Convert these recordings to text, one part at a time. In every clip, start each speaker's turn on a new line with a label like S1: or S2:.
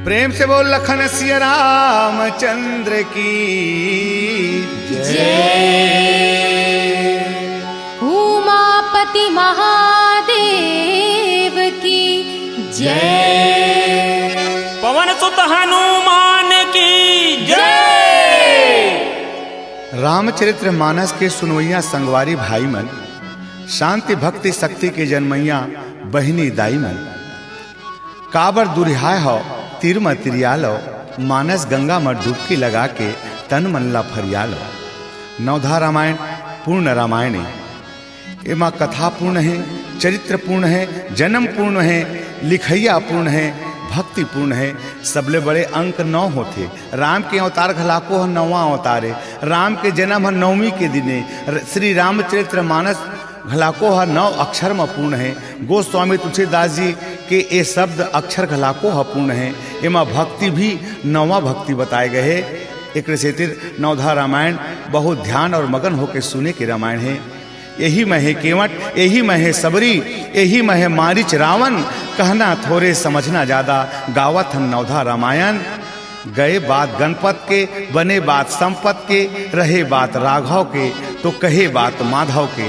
S1: प्रेम से बोल लखन सिया रामचंद्र की
S2: जय। उमापति महादेव की जय।
S3: पवन सुत हनुमान की जय।
S1: रामचरित्र मानस के सुनवैया संगवारी भाई मन, शांति भक्ति शक्ति के जन्मैया बहिनी दाई मन, काबर दुरिहाय हो तीर म तिरियालो, मानस गंगा में डुबकी लगा के तन मन ला फरियालो। नवधा रामायण पूर्ण रामायण है, एमा कथा पूर्ण है, चरित्र पूर्ण है, जन्म पूर्ण है, लिखैया पूर्ण है, भक्ति पूर्ण है। सबले बड़े अंक 9 होते। राम के अवतार घलाको है 9वां अवतार है। राम के जन्म है 9वीं के दिने। श्री रामचरित्र मानस घलाको है 9 अक्षर में पूर्ण है। गोस्वामी तुलसीदास जी के ये शब्द अक्षर घलाको है पूर्ण है। एमा भक्ति भी 9वां भक्ति बताए गए है। एक सेतिर नवधा रामायण बहुत ध्यान और मगन होकर सुने के रामायण है। यही में है केवट, यही में है सबरी, यही में है मारिच रावण, कहना थोड़े समझना ज्यादा, गावत हम नवधा रामायण। गए बात गणपत के, बने बात संपत के, रहे बात राघव के, तो कहे बात माधव के।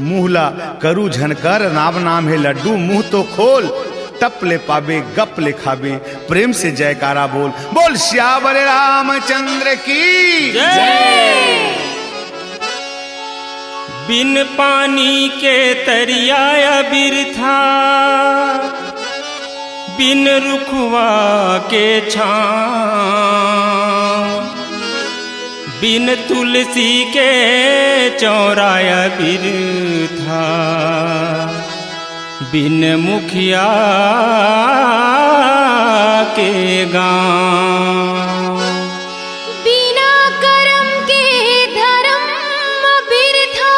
S1: मुहला करू झनकर, राम नाम है लड्डू, मुंह तो खोल, टप ले पाबे गप ले खाबे, प्रेम से जयकारा बोल, बोल श्यावर रामचंद्र की
S3: जय। बिन पानी के तरिया बिरथा, बिन रुखवा के छाँव, बिन तुलसी के चौराया बिरथा, बिन मुखिया के गाँव।
S2: बिना करम के धर्म बिरथा,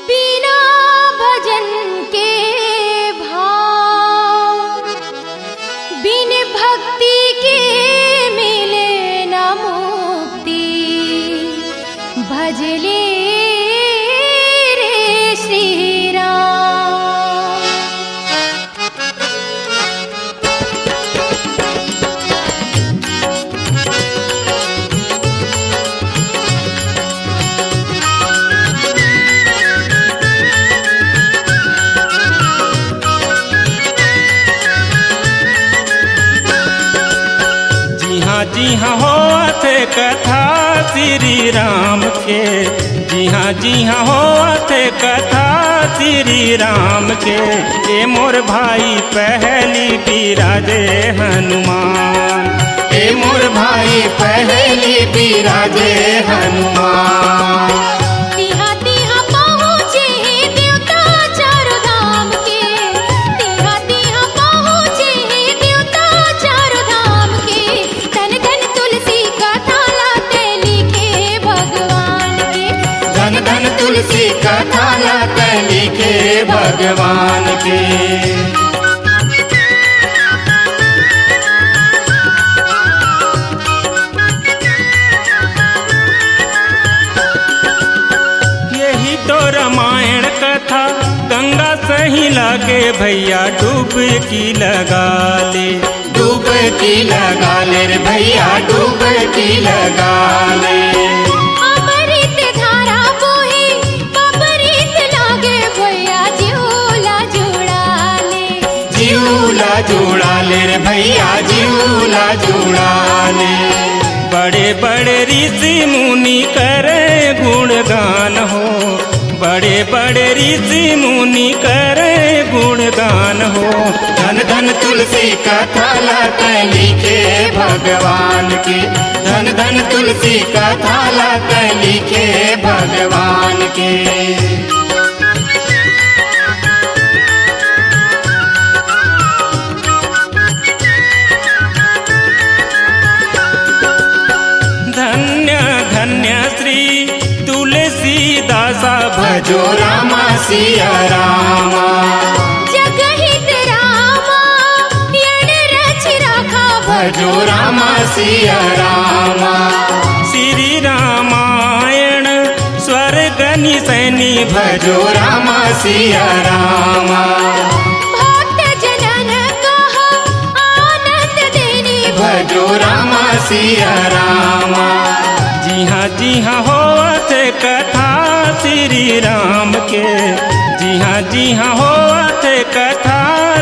S2: बिना भजन के भाव, बिन भक्ति के मिले न मुक्ति, भजले रे श्री राम।
S3: जी हाँ होत कथा श्री राम के, जी हाँ होत कथा श्री राम के। ए मोर भाई पहली बिराजे हनुमान, ए मोर भाई पहली बिराजे हनुमान।
S2: तिहा तिहा पहुँचे देवता चारों धाम के, तिहा तिहा पहुँचे देवता चारों धाम के। धन धन तुलसी कथा लाते लिखे भगवान के,
S3: धन धन तुलसी कथा लाते लिखे भगवान के। रामायण कथा गंगा सही लागे भैया, डुबकी लगा ले, डुबकी लगा ले रे भैया, डुबकी लगा ले।
S2: अमृत धारा बोहे अमृत लागे भैया, जिउला जुड़ा ले,
S3: जिउला जुड़ा ले रे भैया, जिउला जुड़ा ले। बड़े बड़े ऋषि मुनि करे गुणगान हो, बड़े बड़े ऋषि मुनि करे गुणगान हो। धन धन तुलसी कथा लाते लिखे भगवान की, धन धन तुलसी कथा लाते लिखे भगवान के। रामा सिया रामा।
S2: जगहित रामा यण रच राखा
S3: भजो रामा सिया रामा। श्री रामायण स्वर्ग निसैनी भजो रामा सिया रामा।
S2: भक्त जनन कहा आनंद देनी
S3: भजो रामा सिया रामा। जी हाँ होवत कथा श्री राम के, जी हाँ होवत कथा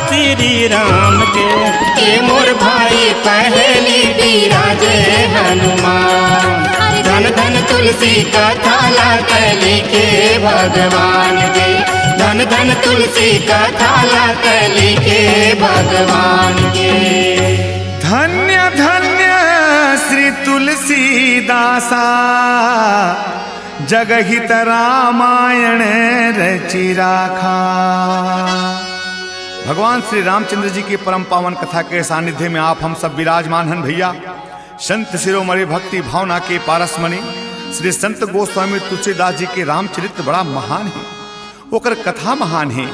S3: श्री राम के मोर भाई पहली विराजे हनुमान। धन धन तुलसी कथा लाकली के भगवान के, धन धन तुलसी कथा लाकली के भगवान के।
S1: धन्य धन्य श्री तुलसीदासा जगहित रामायण रचि राखा। भगवान श्री रामचंद्र जी की परम पावन कथा के सानिध्य में आप हम सब विराजमान हैं भैया। संत शिरोमणि भक्ति भावना के पारसमणि श्री संत गोस्वामी तुलसीदास जी के रामचरित्र बड़ा महान है। ओकर कथा महान है,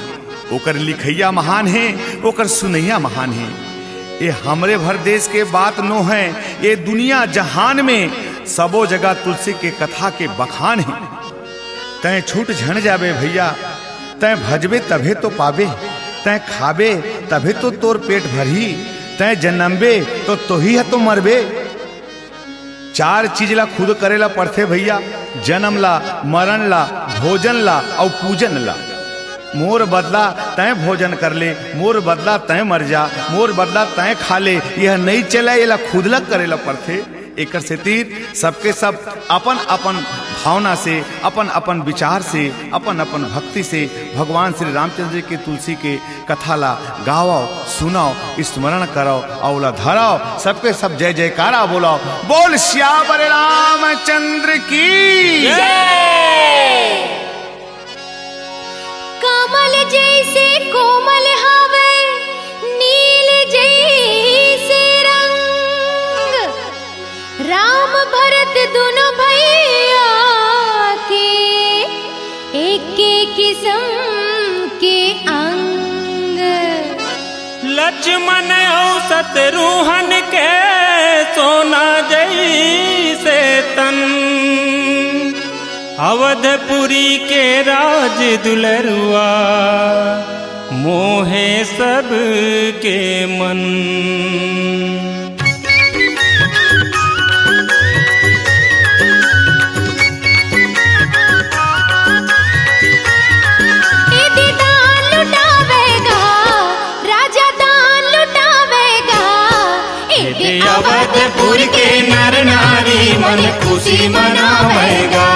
S1: ओकर लिखैया महान है, ओकर सुनैया महान है। ये हमरे भर देश के बात नो है, ये दुनिया जहान में सबो जगह तुलसी के कथा के बखान है। तय छूट झन जाबे भैया, तय भजबे तभे तो पाबे, तय खाबे तभे तो तोर पेट भरी, तय जन्मबे तो ही है तो मरबे। चार चीज ला खुद करेला पड़थे भैया, जन्म ला, मरण ला, भोजन ला और पूजन ला। मोर बदला तय भोजन कर ले, मोर बदला तय मर जा, मोर बदला तय खा ले, यह नहीं चला, ये ला खुद लग करेला पड़थे। एकर से तीर सबके सब अपन अपन भावना से, अपन अपन विचार से, अपन अपन भक्ति से भगवान श्री रामचंद्र जी के तुलसी के कथा ला गाओ, सुनाओ, स्मरण करो, औला धराओ, सबके सब जय जयकारा बोलाओ। बोल श्यावर रामचंद्र की
S2: जय। कमल जैसे कोमल हवे, नील जैसे रंग, राम भरत दोनों भैया के एक एक किस्म के अंग।
S3: लक्ष्मण और शत्रुघ्न के सोना जैसे तन, अवधपुरी के राज दुलरुआ मोहे सब के मन।
S2: यदि दान लुटावेगा राजा, दान लुटावेगा, यदि
S3: अवधपुर के नर नारी मन खुशी मनावेगा,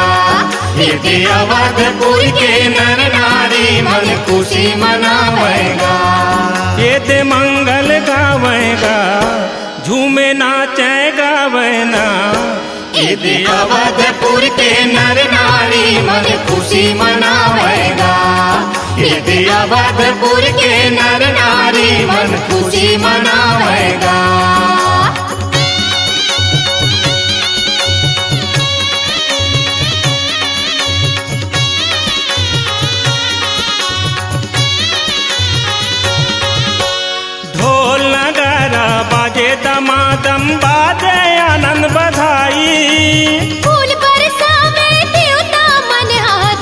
S3: यदि अवधपुर के नर नारी मन खुशी मनावेगा। यदि मंगल गावेगा, झूमे नाचे गावेना, यदि अवधपुर के नर नारी मन खुशी मनावेगा, यदि अवधपुर के नर नारी मन खुशी मनावेगा। बाजे दमादम बाजे आनंद बधाई,
S2: फूल बरसावे देवता मन,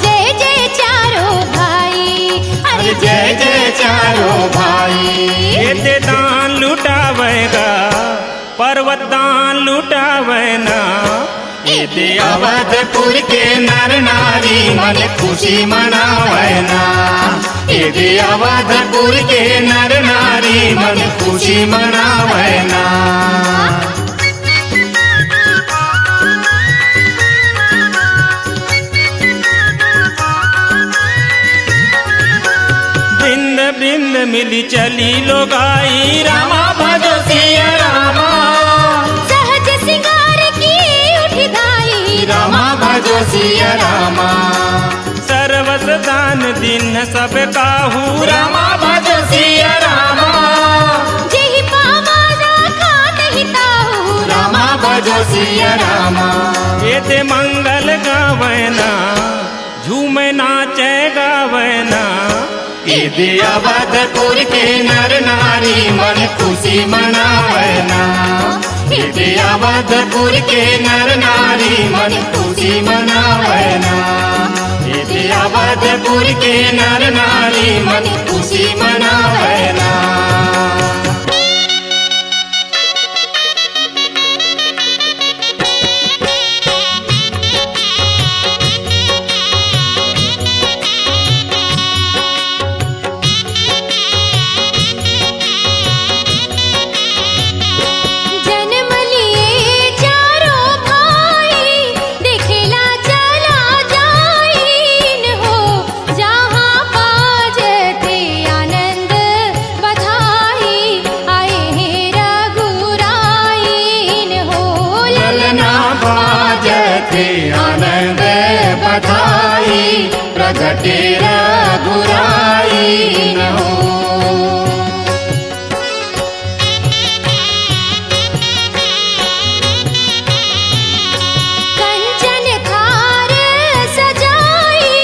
S2: जय जय चारों भाई, अरे
S3: जय जय चारों भाई। ये दान लुटावेगा, पर्वत दान लुटावेना, यदि अवधपुर के नर नारी मन खुशी मनावेना, यदि अवधपुर के नर नारी मन खुशी मनावेना। बिंद बिंद मिली चली लोगाई, रामा भजो सिया रामा।
S2: सहज सिंगार की उठी धाई,
S3: रामा भजो सिया रामा। सर्वस दान दिन सब काहू, रामा भजो सिया रामा।
S2: जेहि पावा राखा नहीं ताहू,
S3: रामा भजो सिया रामा। ये ते मंगल गावना, झूम नाचे गावना।
S4: ईद अवधपुर के नर नारी मन खुशी मनावना। ईद अवधपुर के नर नारी मन खुशी मनावना। ईद अवधपुर के नर नारी मन खुशी मनावना। आनंद बधाई प्रगटे रघुराई न हो।
S2: कंचन थार सजाई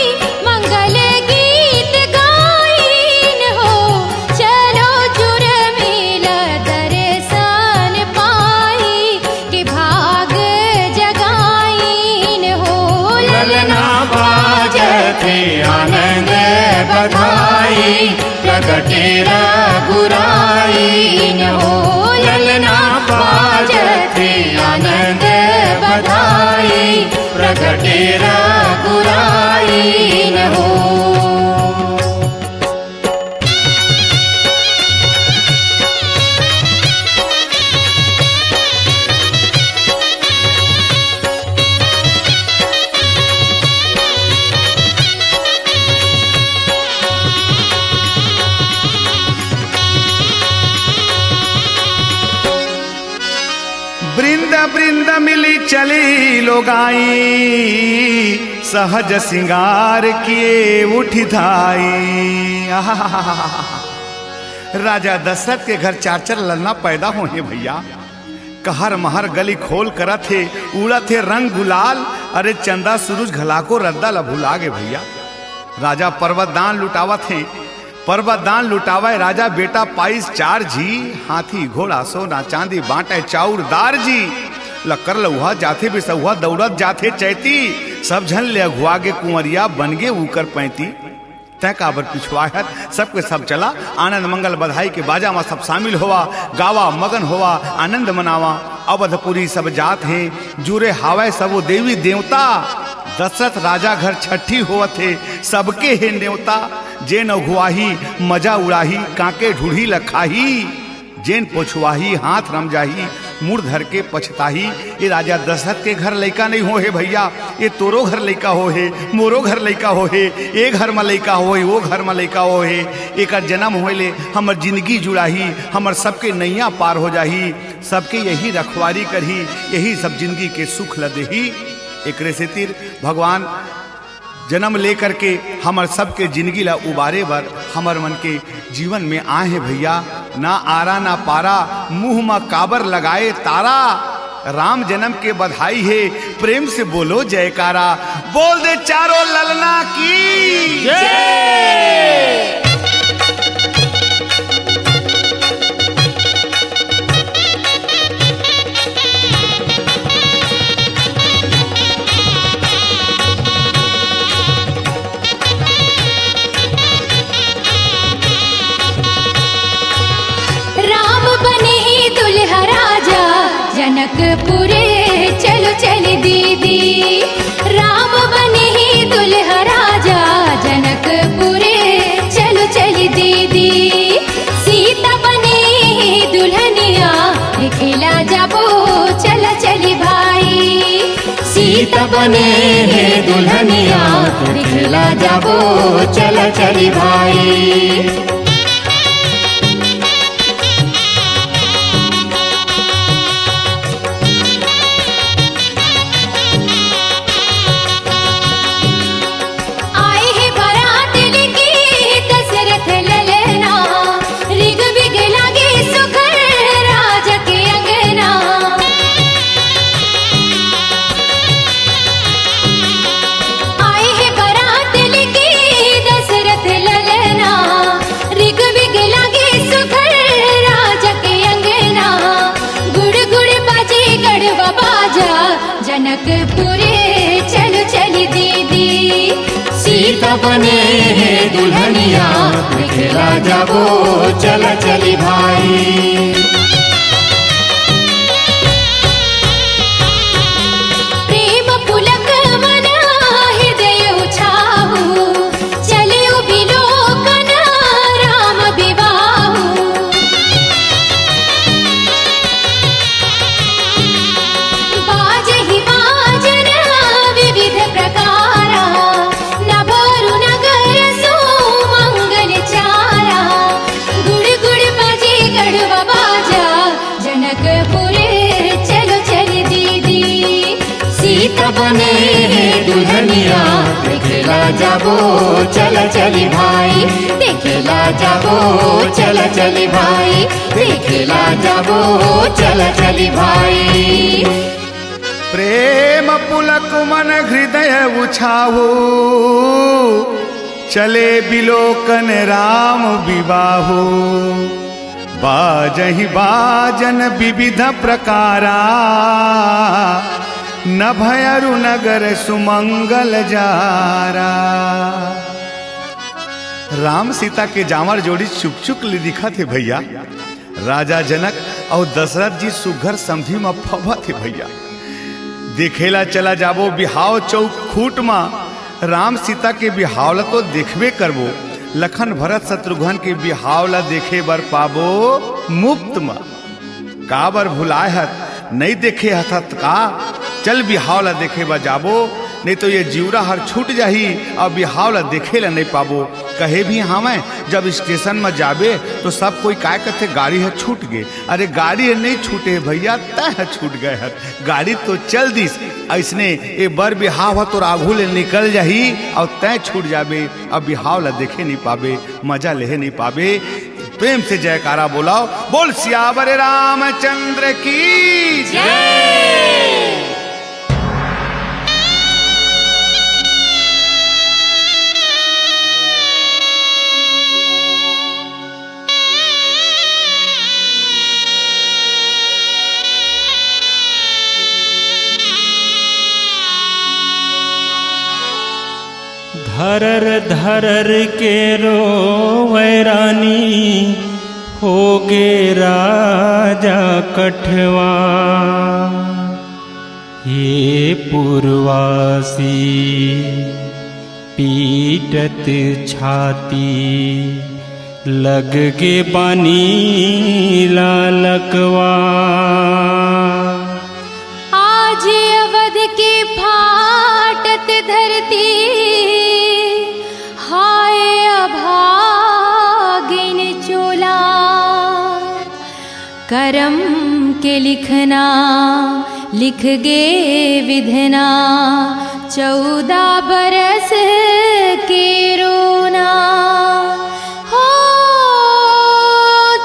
S2: मंगल गीत गाइन हो। चलो जुर्मिल दर्शन पाई कि भाग जगाइन हो।
S4: ललना बाजते आनंद बधाई प्रगटे रघुराई न हो। ललना बाजते आनंद बधाई प्रगटे रघुराई न हो।
S1: बृंद बृंद मिली चली लोगाई, सहज सिंगार किए उठी धाई। राजा दशरथ के घर चार चार ललना पैदा हुए भैया। कहर महर गली खोल करा थे, उड़ा थे रंग गुलाल। अरे चंदा सूरज घला को रद्दा लभुला गे भैया। राजा पर्वत दान लुटावा थे, पर्वत दान लुटावे राजा बेटा पाइस चार जी। हाथी घोड़ा सोना चांदी बांटे चाउर दार जी। लकर लउहा जाथे बिसहुआ दौड़त जाथे चैती। सब झन ले अघुआगे कुंवरिया बन गे ऊकर पैंती। तय काबर पिछवाहत सबके सब चला, आनंद मंगल बधाई के बाजा में सब शामिल हुआ। गावा मगन हुआ आनंद मनावा। अवधपुरी सब जात हैं, जुरे हावे सबो देवी देवता। दशरथ राजा घर छठी हुआ थे, सबके हे न्योता। जेन अघुआही मजा उड़ाही, काके ढूढ़ी लखाही। जेन पोछवाही हाथ रम जाही, मुड़ धर के पछताही। ये राजा दशरथ के घर लइका नहीं हो हे भैया, ये तोरो घर लइका हो हे, मोरो घर लइका हो हे। ए घर में लइका हो हे, वो घर में लइका हो हे। एक जन्म होले हमर जिंदगी जुड़ाही, हमर सबके नैया पार हो जाही। सबके यही रखवारी करही, यही सब जिंदगी के सुख लदेही। एक से तीर भगवान जन्म लेकर के हमर सबके जिंदगी ला उबारे बर हमर मन के जीवन में आए हैं भैया। ना आरा ना पारा, मुंह में काबर लगाए तारा। राम जन्म के बधाई है, प्रेम से बोलो जयकारा। बोल दे चारों ललना की
S3: जय।
S2: जनकपुरे चलो चल दीदी। राम बने ही दुल्हा राजा, जनकपुरे चलो चल दीदी। सीता बने ही दुल्हनिया, दिखला जाबो चल चली भाई।
S4: सीता बने हे दुल्हनिया, दिखला जाबो चल चली भाई।
S2: आए हैं बारात जनकपुरे चलो चली दीदी।
S4: सीता बने है दुल्हनिया दिखेला जाबो चल चली भाई।
S2: प्रेम पुलक मन हृदय उछाहु चले बिलोकन राम विवाहु। बाजहि बाजन विविध प्रकारा नभरु नगर सुमंगल चारा। गुड़ गुड़ बाजे गढ़वा बाजा जनकपुरे चलो चली दीदी।
S4: सीता बने है दुल्हनिया दिखेला जाबो चल चली भाई। दिखेला जाबो चल चली भाई। दिखेला जाबो चल चली भाई।
S1: प्रेम पुलक मन हृदय उछाहु चले बिलोकन राम विवाहु। बाजहि बाजन विविध प्रकारा न भयरु नगर सुमंगल जारा। राम सीता के जामर जोड़ी चुक चुक ले दिखा थे भैया। राजा जनक और दशरथ जी सुघर समझी में फवा थे भैया। देखेला चला जाबो बिहाव चौक खूट मा। राम सीता के बिहावला तो देखबे करबो। लखन भरत शत्रुघ्न के बिहावला देखे बर पाबो मुफ्त मा। काबर भुलाए हत नहीं देखे हथत का। चल बिहावला देखे बा जाबो नहीं तो ये जीवरा हर छूट जाही और बिहावला देखे ला नहीं पाबो। कहे भी हमें जब स्टेशन में जाबे तो सब कोई काय कहते गाड़ी है छूट गए। अरे गाड़ी है नहीं छूटे भैया तय छूट गए है। गाड़ी तो चल दिस ऐसने ए बर बिहाव तो आघू ले निकल जाही और तय छूट जाबे। अब बिहावला देखे नहीं पाबे मजा ले नहीं पाबे। प्रेम से जयकारा बोलाओ बोल सियावर रामचंद्र की जय।
S3: धरर धरर के रोवे रानी होगे राजा कठवा। ये पूर्वासी पीटत छाती लग के बानी लालकवा।
S2: आज अवध की फाटत धरती हाय अभागिन चोला। करम के लिखना लिख गे विधना 14 बरस के रोना। हो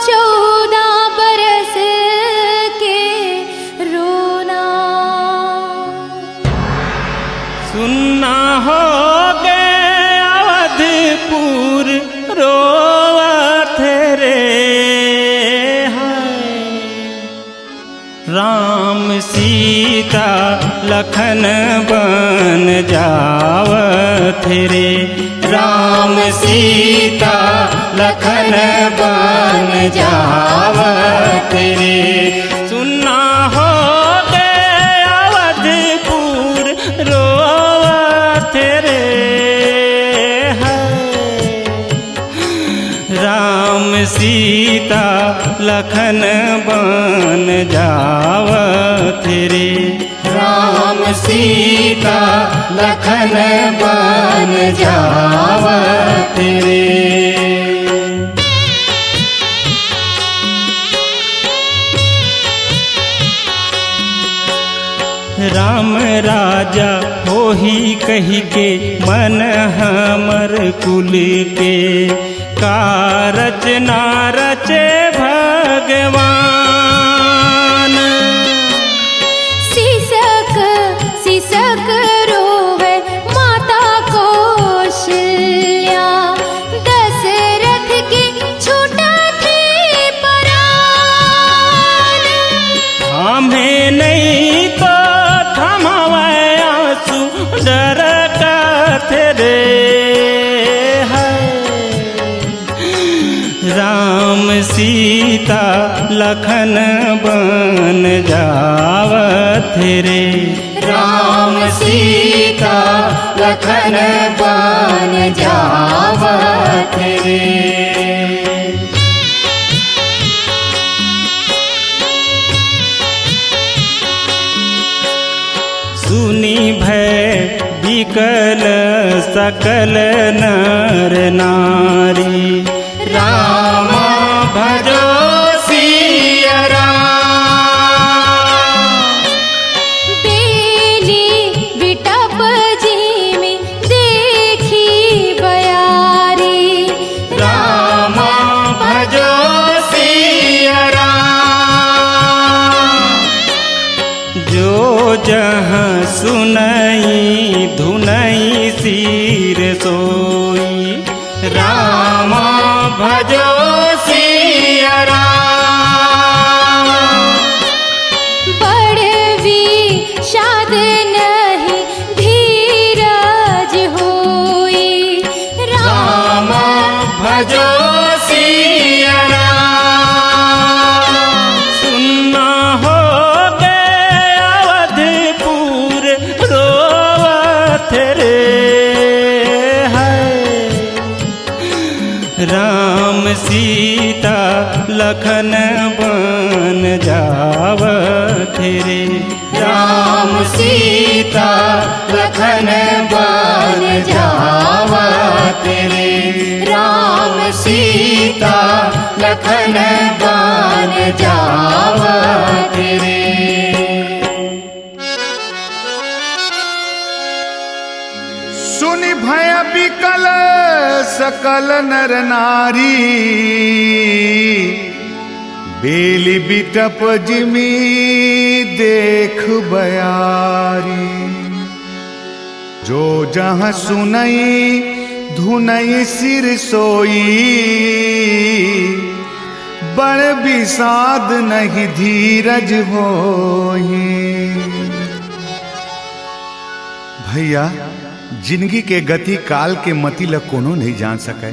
S2: 14 बरस के रोना।
S3: सुनना हो अवधपुर रोवत रे राम सीता लखन बन जावत रे।
S4: राम सीता लखन बन जावत रे।
S3: सुनना हो अवधपुर रोवत रे राम सीता लखन बन जावत रे।
S4: राम सीता लखन बन जावत रे।
S3: राम राजा हो ही कही के मन हमर कुल के का रचना रचे भगवान।
S2: सिसक सिसक रोवे माता कौशल्या। दशरथ की छूटा थी परान।
S3: हमें नहीं तो थमावा सीता लखन बन जावत रे।
S4: राम सीता लखन बन जावत रे।
S3: सुनी भय विकल सकल नर नारी।
S4: राम भजो सिया राम।
S2: बेली बिटप जिमि देखी बयारी।
S4: राम भजो सिया राम।
S3: जो जहाँ सुनई धुनई सिर सोई।
S4: राम भजो सिया राम।
S2: बड़वी शाद नहीं धीरज होई।
S4: राम भजो सिया राम।
S3: सुनना हो गए अवधपुर रोवत रे। राम सीता लखन बन जावत रे।
S4: राम सीता लखन बन जावत रे। राम सीता लखन बन जावत रे।
S1: सुनि भय विकल सकल नर नारी। बेली बिटप जिमि देख बयारी। जो जहाँ सुनई धुनई सिर सोई। बड़ विषाद नहीं धीरज होई। भैया जिंदगी के गति काल के मति ल कोनो नहीं जान सके।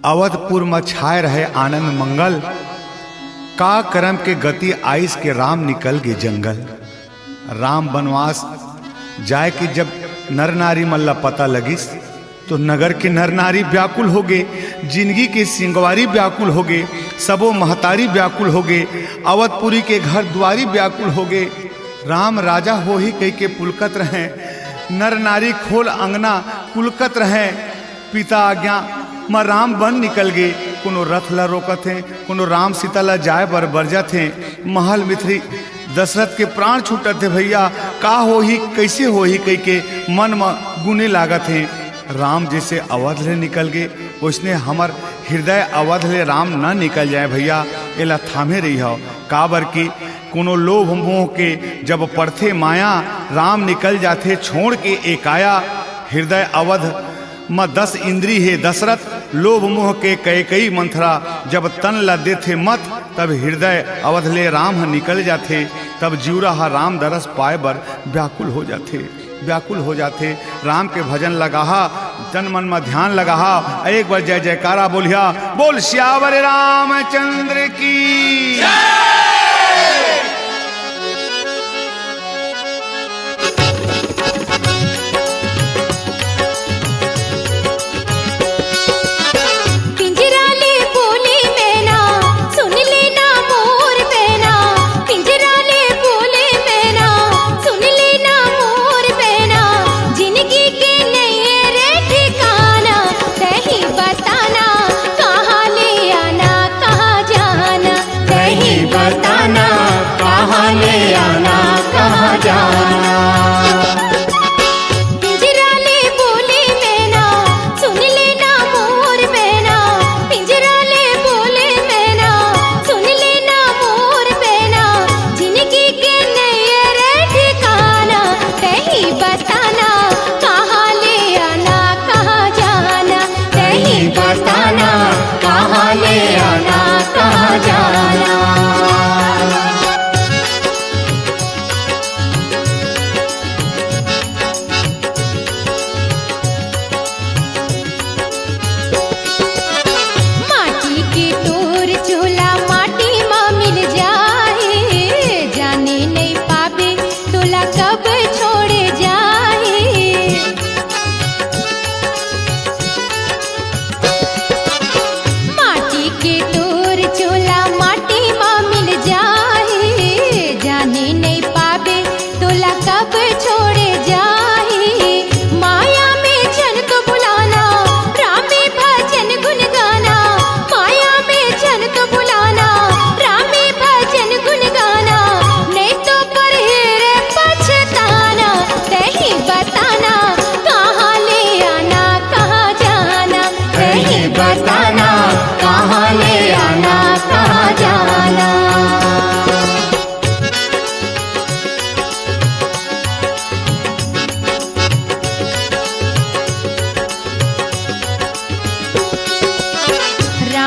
S1: अवधपुर में छाए रहे आनंद मंगल। का करम के गति आइस के राम निकल गए जंगल। राम वनवास जाए कि जब नर नारी मल्ला पता लगिस तो नगर के नर नारी व्याकुल हो गए। जिंदगी के सिंगवारी व्याकुल हो गए। सबो महतारी व्याकुल हो गए। अवधपुरी के घर द्वारी व्याकुल हो गए। राम राजा हो ही कह के पुलकत रहे। नर नारी खोल अंगना पुलकत रहे। पिता आज्ञा माँ राम बन निकल गए। कोनो रथ ला रोकत हैं, कोनो राम सीता ला जाए बर बरजत हैं। महल मिथरी दशरथ के प्राण छूटत थे। भैया का हो ही कैसे हो ही कह के मन में गुने लागत हैं। राम जैसे अवध ले निकल गए उसने हमर हृदय अवध ले राम न निकल जाए। भैया एला थामे रही हो काबर की कोनो लोभ मोह के जब पड़थे माया। राम निकल जाते छोड़ के एकाया। हृदय अवध म 10 इंद्री है दशरथ। लोभ मोह के कई मंथरा जब तन ला देथे मत। तब हृदय अवध ले राम निकल जाते। तब जीवरा राम दरस पाए बर व्याकुल हो जाते। व्याकुल हो जाते। राम के भजन लगाहा तन मन में ध्यान लगाहा। एक बार जय जयकारा बोलिया। बोल श्यावर रामचंद्र की।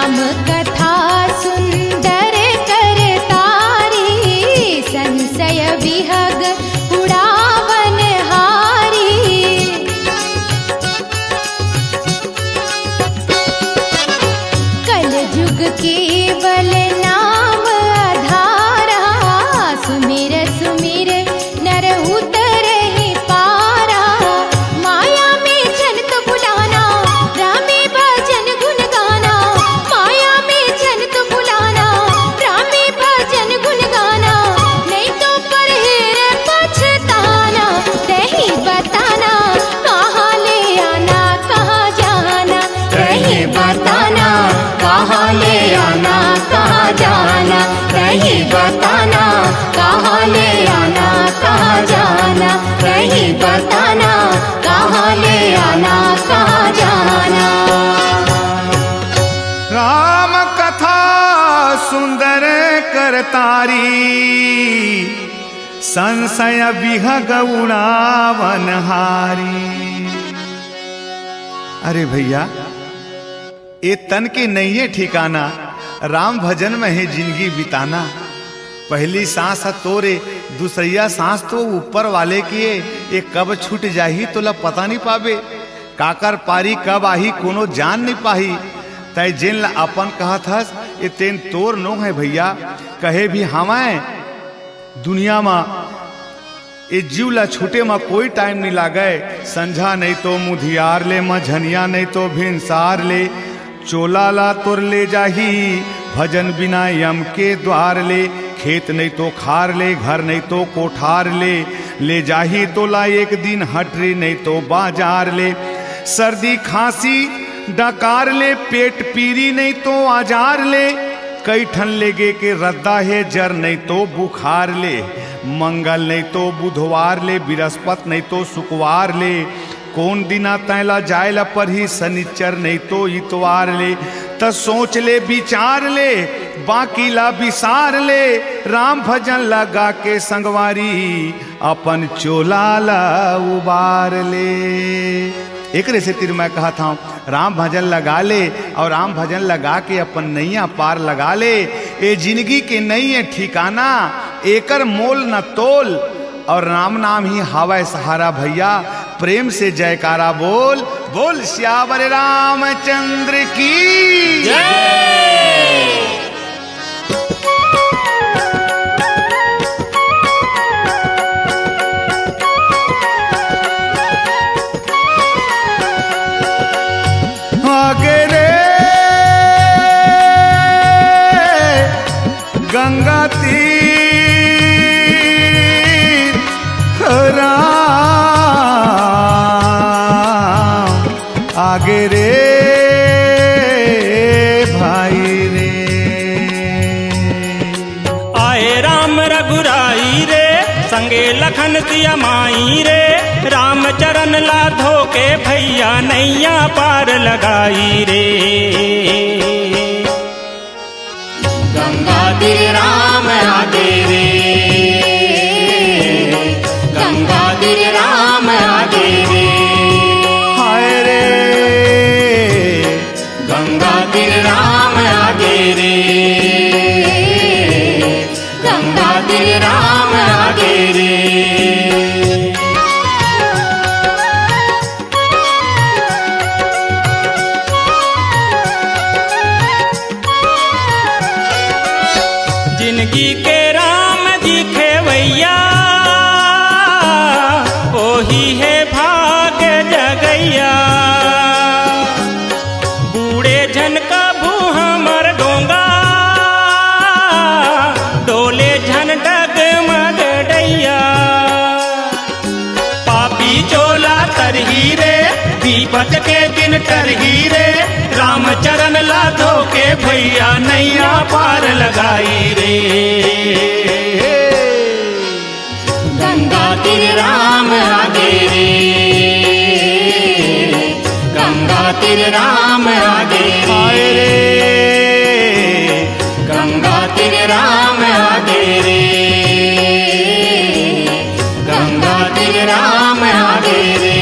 S2: राम कथा सुंदर करतारी संशय विहग उड़ावन हारी कल युग केवल नाम आधारा सुमिर सुमिर नर उतरहि पारा माया में जन तो बुलाना रामे भजन गुण गाना माया में जन तो बुलाना रामे भजन गुण गाना नहीं तो पर हेर पछताना रही बताना कहाँ ले आना कहाँ जाना रही बताना कहाँ ले आना कहाँ जाना रही बताना कहाँ ले आना कहाँ जाना रही बताना कहाँ ले आना कहाँ जाना
S1: राम कथा सुंदर करतारी संशय विहग उड़ावन हारी। अरे भैया, ये तन के नहीं है ठिकाना, राम भजन में है जिंदगी बिताना। पहली सांस है तोरे, दूसरिया सांस तो ऊपर वाले किए, ये कब छूट जाही तो ला पता नहीं पावे, काकर पारी कब आही कोनो जान नहीं पाही। तय जिन ला अपन कहत हस ये तेन तोर नो है भैया, कहे भी हमाए दुनिया में ये जीव ला छूटे में कोई टाइम नहीं लागे। संझा नहीं तो मुधियार ले, मझनिया नहीं तो भिनसार ले, चोला ला तुर ले जाही भजन बिना यम के द्वार ले, खेत नहीं तो खार ले, घर नहीं तो कोठार ले जाही तो ला एक दिन हटरी नहीं तो बाजार ले, सर्दी खांसी डकार ले, पेट पीरी नहीं तो आजार ले, कई ठन लेगे के रद्दा है जर नहीं तो बुखार ले, मंगल नहीं तो बुधवार ले, बृहस्पत नहीं तो शुक्रवार ले, कौन दिना तैला जायला पर ही शनिचर नहीं तो इतवार ले, त सोच ले विचार ले बाकी ला विसार ले, राम भजन लगा के संगवारी अपन चोला ला उबार ले। एक से तीर मैं कहा था राम भजन लगा ले और राम भजन लगा के अपन नैया पार लगा ले। ये जिंदगी के नहीं है ठिकाना, एकर मोल न तोल, और राम नाम ही हवा सहारा भैया। प्रेम से जयकारा बोल बोल श्यावर रामचंद्र की आगे रे गंगा तीर राम, आगे रे भाई रे।
S3: आए राम रघुराई रे, संगे लखन सिया माई रे, राम चरण ला धोके भैया नैया पार लगाई रे।
S4: गंगा तीर राम आगे रे, गंगा तीर राम आगे रे,
S1: हाय रे
S4: गंगा तीर राम आगे रे, गंगा तीर राम आगे रे।
S3: जिंदगी के राम जी खेवैया, ओही है भाग जगैया, बूढ़े झन का बूहा मर डोंगा, डोले झन डगमग डैया, पापी चोला तरही रे, दीपक के दिन तरही रे, राम चरण ला धोके भैया नैया पार लगाई रे।
S4: गंगा तीर राम आगे रे, गंगा तीर राम आगे रे, गंगा तीर राम आगे रे, गंगा तीर राम आगे रे।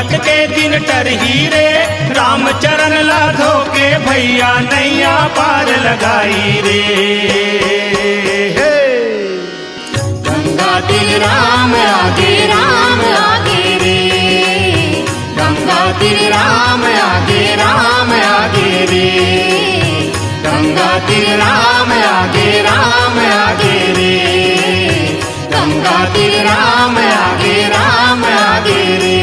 S3: विपत के दिन टरही रे, रामचरण ला धोके भैया नैया पार लगाई रे।
S4: गंगा तीर राम आगे रे, गंगा तीर राम आगे रे, गंगा तीर राम आगे रे, गंगा तीर राम आगे रे।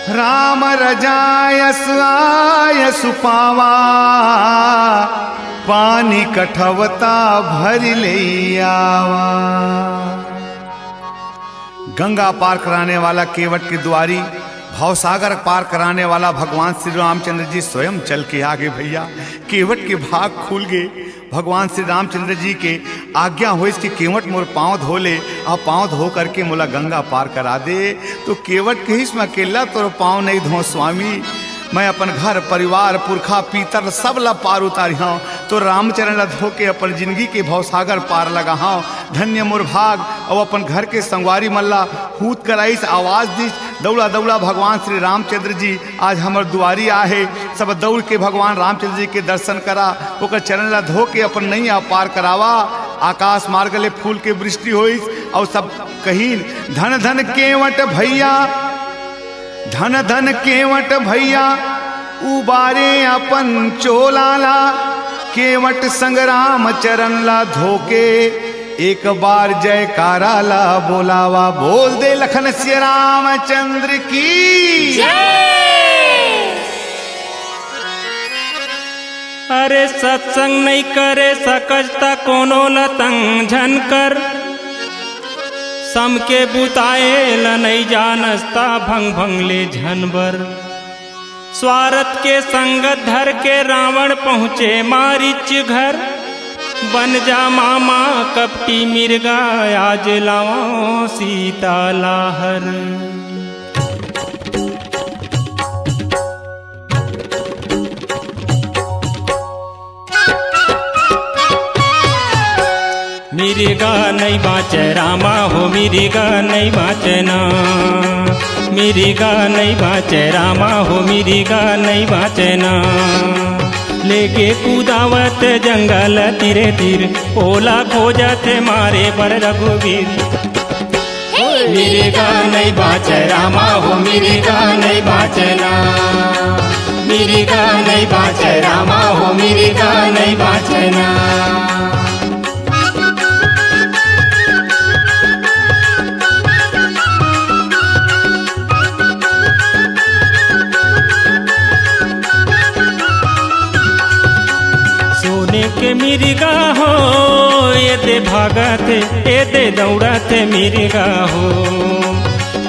S1: राम रजायस आयस पावा, पानी कठवता भर ले आवा। गंगा पार कराने वाला केवट के द्वारी, भवसागर पार कराने वाला भगवान श्री रामचंद्र जी स्वयं चल के आगे भैया। केवट के भाग खुल गए। भगवान श्री रामचंद्र जी के आज्ञा हो इसकी केवट मोर पाँव धो ले, और पाँव धो करके मोला गंगा पार करा दे। तो केवट के इसमें अकेला तो पाँव नहीं धो स्वामी, मैं अपन घर परिवार पुरखा पीतर सब ला पार उतारी हूँ। तो रामचरण ला धो के अपन जिंदगी के भवसागर पार लगा हूँ। धन्य मोर भाग। और अपन घर के संगवारी मल्ला हूत कराइस आवाज दिस, दौड़ा दौड़ा भगवान श्री रामचंद्र जी आज हमर दुआरी आहे। सब दौड़ के भगवान रामचंद्र जी के दर्शन करा, ओकर चरण ला धो के अपन नैया पार करावा। आकाश मार्ग ले फूल के वृष्टि होइस, और सब कहीं धन धन केवट भैया, धन धन केवट भैया उबारे अपन चोलाला। केवट संग्राम चरण ला धोके एक बार जयकारा ला बोलावा। बोल दे लखन श्री रामचंद्र की
S2: जय।
S3: अरे सत्संग नहीं करे सकजता कोनो लतंग झनकर, सम के बुताए ल नहीं जानस्ता भंग भंग ले झनबर। स्वार्थ के संगत धर के रावण पहुँचे मारीच घर, बन जा मामा कपटी मिर्गा आज लाओ सीता लाहर। मिर्गा नहीं बाँचे रामा हो, मिर्गा नहीं बाँचना, मिर्गा नहीं बाँचे रामा हो, मिर्गा नहीं बाँचना। लेके कूदावत जंगल तीरे तीर, ओला खोजत मारे बर रघुवीर।
S4: मिर्गा नहीं बाँचे रामा हो, मिर्गा नहीं बाँचना, मिर्गा नहीं बाँचे रामा हो, मिर्गा नहीं बाँचना।
S3: के मिर्गा हो ये दे भागत ये दे दौड़त मिर्गा हो,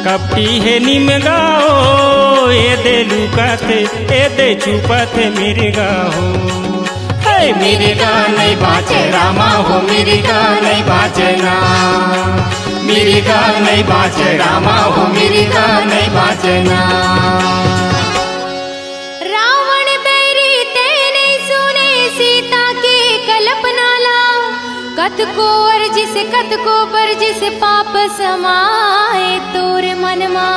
S3: कपटी है निमगा हो ये दे लुकत ये दे छुपत मिर्गा हो।
S4: मिर्गा नहीं बाँचे रामा हो, मिर्गा नहीं बाँचना, मिर्गा नहीं बाँचे रामा हो, मिर्गा नहीं बाँचना।
S2: कत को अर्ज से कत को बर्ज से पाप समाए तोर मन मा।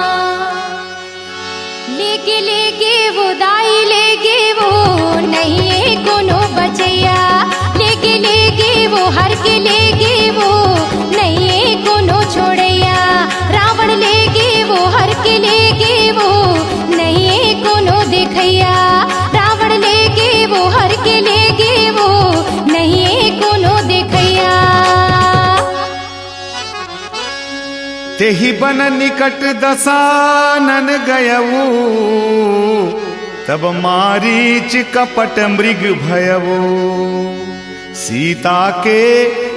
S2: लेके लेके वो दाई लेके वो नहीं है कोनो बचैया, लेके लेके वो हर के लेके वो नहीं है कोनो छोड़ैया। रावण लेके वो हर के लेके वो नहीं है कोनो देखैया, रावण लेके वो हर के लेके वो नहीं है कोनो देखैया।
S1: तेहि बन निकट दसानन गयऊ, तब मारीच कपट मृग भयऊ। सीता के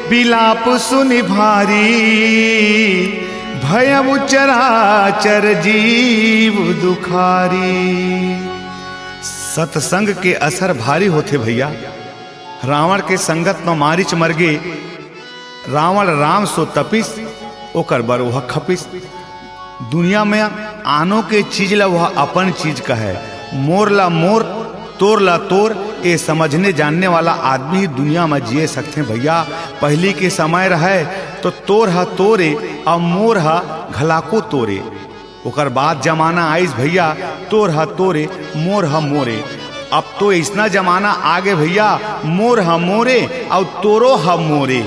S1: बिलाप सुनि भारी, भयऊ चराचर जीव दुखारी। सत्संग के असर भारी होते भैया। रावण के संगत में मारीच मर गे। रावण राम सो तपिस, ओकर बर वह खपिस। दुनिया में आनो के चीज ला वह अपन चीज का है। मोर ला मोर, तोर ला तोर, ये समझने जानने वाला आदमी ही दुनिया में जिए सकते हैं भैया। पहले के समय रहे तो तोर हा तोरे और मोर हा घलाको तोरे। ओकर बाद जमाना आइस भैया तोर हा तोरे मोर हा मोरे। अब तो इतना जमाना आगे भैया मोर हा मोरे और तोरो हा मोरे।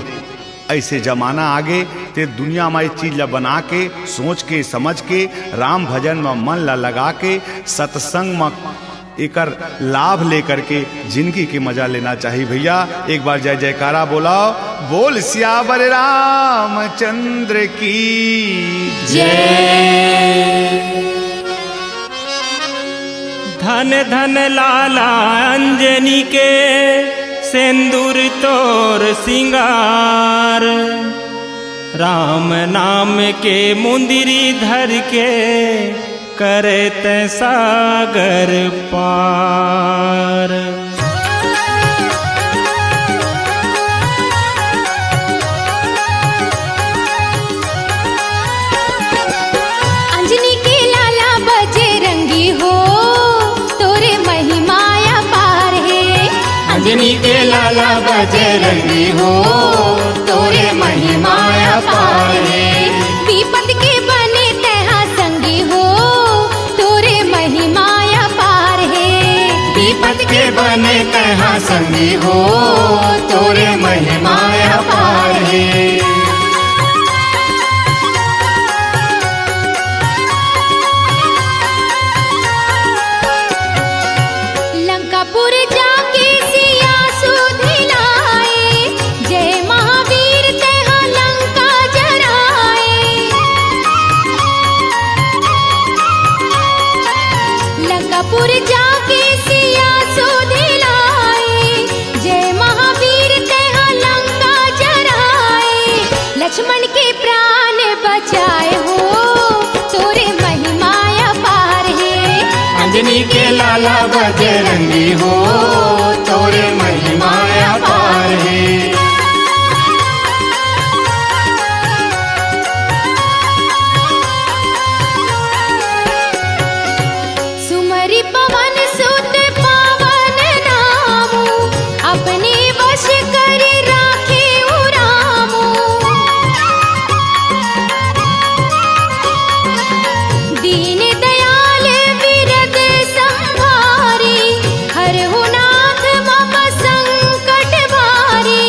S1: ऐसे जमाना आगे ते दुनिया में चीज ला बना के सोच के समझ के राम भजन में मन ला लगा के सत्संग में एकर लाभ लेकर के जिंदगी के मजा लेना चाहिए भैया। एक बार जय जयकारा बोलाओ, बोल सियावर रामचंद्र की
S2: जय।
S3: धन धन लाला अंजनी के सिंदूर तोर सिंगार। राम नाम के मुंदिरी धर के करत सागर पार।
S2: अंजनी के लाला बजरंगी हो तोरे महिमाया पार है।
S4: अंजनी के लाला बजरंगी हो तोरे महिमाया पार है।
S2: विपद के बने तहा संगी हो तोरे महिमाया पार है।
S4: विपद के बने तहा संगी हो तोरे महिमाया पार है।
S2: लंकापुर जाके सिया सुधिलाए, जय महावीर तहा लंका जराए। लंकापुर जाके सिया सुधिलाए, जय महावीर तहा लंका जराए। लक्ष्मण के प्राण बचाए हो तोरे महिमाया पार है।
S4: अंजनी के लाला बजरंगी हो तोरे महिमाया पार है।
S2: सुमरि पवन सुत पावन नामु, अपने वश कर राखे उरामु। दीन दयाल विरद संभारी, हरहु नाथ मम संकट भारी।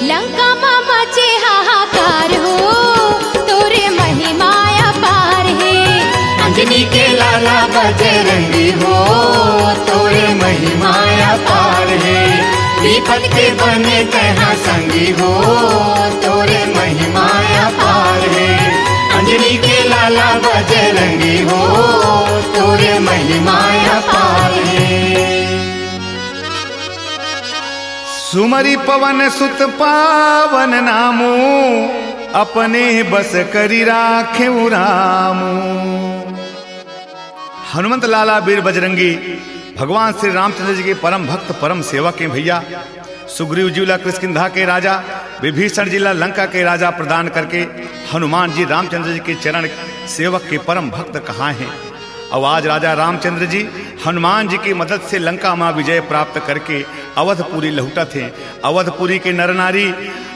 S2: लंका मम चे हाहाकार हो तोरे महिमाया पार है।
S4: अंजनी के लाला बजरंगी हो तोरे महिमाया पार है। विपद के बने तहा संगी हो तोरे महिमाया पार है। अंजनी के लाला बजरंगी हो तोरे महिमाया पार है।
S1: सुमरि पवन सुत पावन नामू, अपने बस करी राखे रामू। हनुमंत लाला वीर बजरंगी भगवान श्री रामचंद्र जी के परम भक्त परम सेवक हैं भैया। सुग्रीव जी ला किष्किंधा के राजा, विभीषण जी ला लंका के राजा प्रदान करके हनुमान जी रामचंद्र जी के चरण सेवक के परम भक्त कहाँ हैं। और आज राजा रामचंद्र जी हनुमान जी की मदद से लंका में विजय प्राप्त करके अवधपुरी लहुटत हैं। अवधपुरी के नर नारी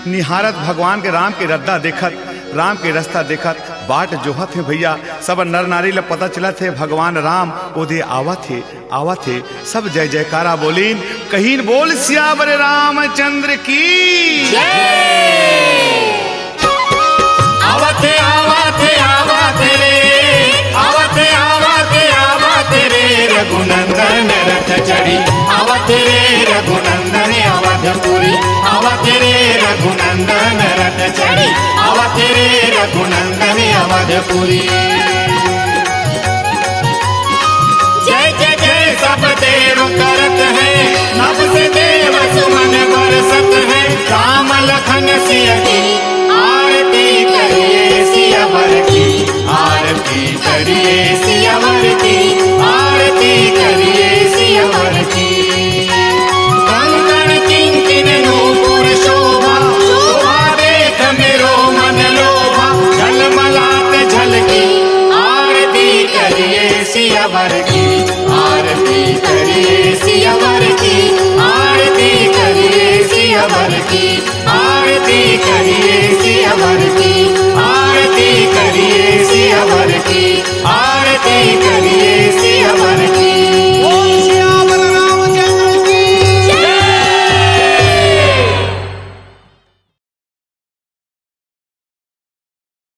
S1: निहारत भगवान के राम के रद्दा देखत, राम के रास्ता देखत बाट जोहत है भैया। सब नर नारी ला पता चला थे भगवान राम ओदे आवत थे। सब जय जयकारा बोलीन, कहीं बोल सियावर रामचंद्र की
S4: आवत आवत आवत रे, आवत आवत आवत रे रघुनंदन रथ चढ़ी। आवत रे रघुनंदन अवधपुरी, आवत रे रघुनंदन रथ चढ़ी। आवत रे रघुनंदन अवधपुरी। जय जय जय सब देव करत है, नभ से देव सुमन बरसत है। राम लखन सिया की आरती करिए सियावर की, आरती करिए सियावर की, आरती करिए सियावर की। कंकण किंकिन नूपुर शोभा, शोभा देख मेरो मन लोभा। झलमलात झलकी आरती करिए सियावर की, आरती करिए सियावर की, आरती करिए सियावर की, आरती आरती करिए सियावर की